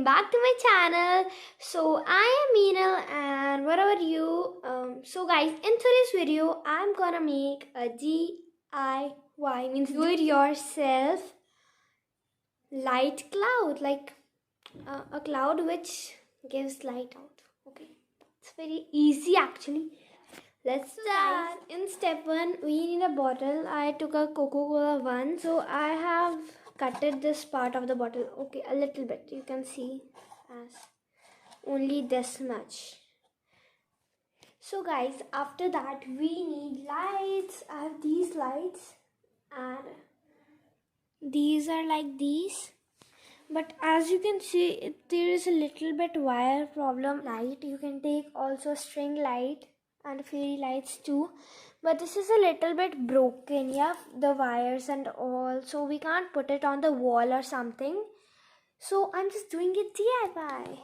back to my channel. So I am Meenal, and what about you? So guys, in today's video I'm gonna make a DIY, means do it yourself light cloud, like a cloud which gives light out. Okay, it's very easy actually. Let's start. In step 1 we need a bottle. I took a Coca-Cola one, so I have cutted this part of the bottle, okay, a little bit. You can see as only this much. So guys, after that we need lights. I have these lights and these are like these, but as you can see there is a little bit wire problem. Light, you can take also string light and fairy lights too, but this is a little bit broken, yeah, the wires and all, so we can't put it on the wall or something, so I'm just doing it DIY.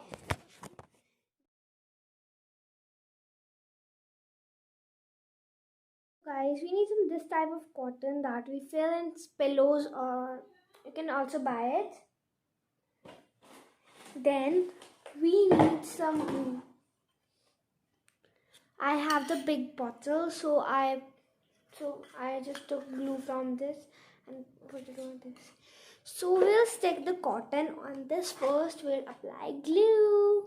Guys, we need some this type of cotton that we fill in pillows, or you can also buy it. Then we need some glue. I have the big bottle, so I just took glue from this and put it on this. So we'll stick the cotton on this first. We'll apply glue.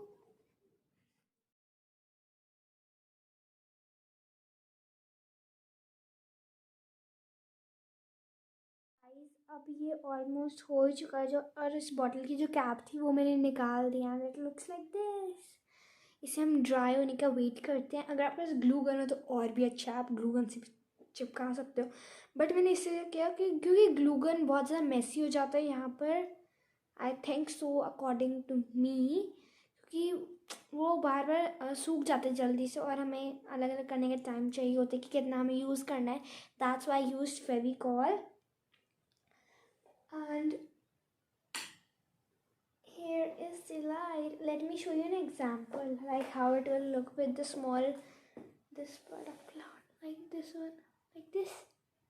अब ये almost हो चुका है जो, और इस bottle की जो कैप थी वो मैंने निकाल दिया and it looks like this. इसे हम ड्राई होने का वेट करते हैं. अगर आपके पास ग्लू गन हो तो और भी अच्छा है, आप ग्लू गन से चिपका सकते हो, बट मैंने इससे किया कि क्योंकि ग्लू गन बहुत ज़्यादा मेसी हो जाता है यहाँ पर, I think so according to me, क्योंकि वो बार बार सूख जाते हैं जल्दी से और हमें अलग अलग करने का टाइम चाहिए होता है कि कितना हमें यूज़ करना है. That's why used Fevicol. And here is the light. Let me show you an example, like how it will look with the small, this part of cloud, like this one, like this,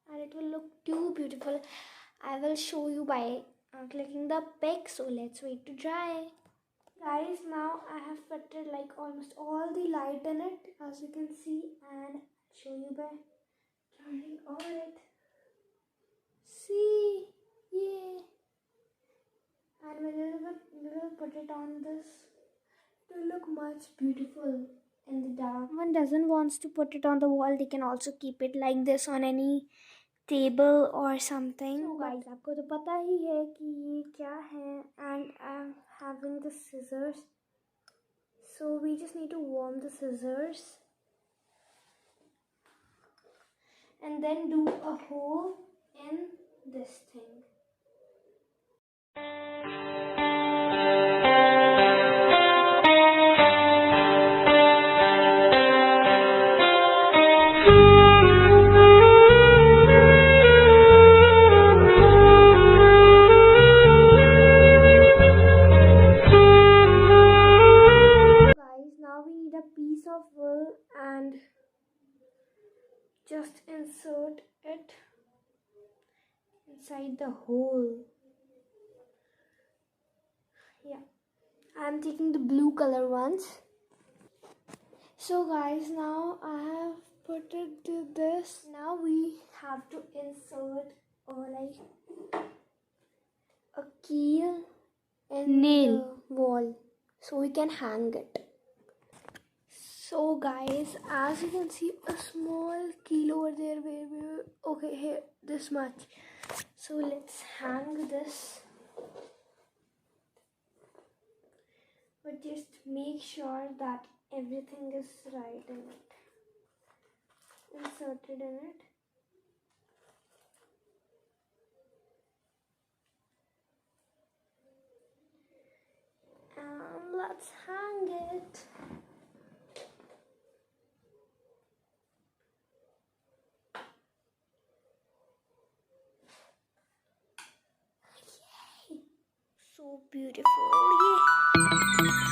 and it will look too beautiful. I will show you by clicking the pic, so let's wait to dry. Guys, now I have put like almost all the light in it, as you can see, and I'll show you by turning on it. See, yeah. And we will put it on this to look much beautiful in the dark. One doesn't wants to put it on the wall, they can also keep it like this on any table or something. So guys, आपको तो पता ही है कि ये क्या है, and I'm having the scissors, so we just need to warm the scissors and then do a hole in this thing. Of wool and just insert it inside the hole. Yeah, I'm taking the blue color ones. So guys, now I have put it to this. Now we have to insert like a key in nail the wall so we can hang it. So guys, as you can see, a small key over there where we were, okay, here, this much. So let's hang this, but just make sure that everything is right in it, inserted in it. And let's hang it. So beautiful, yeah.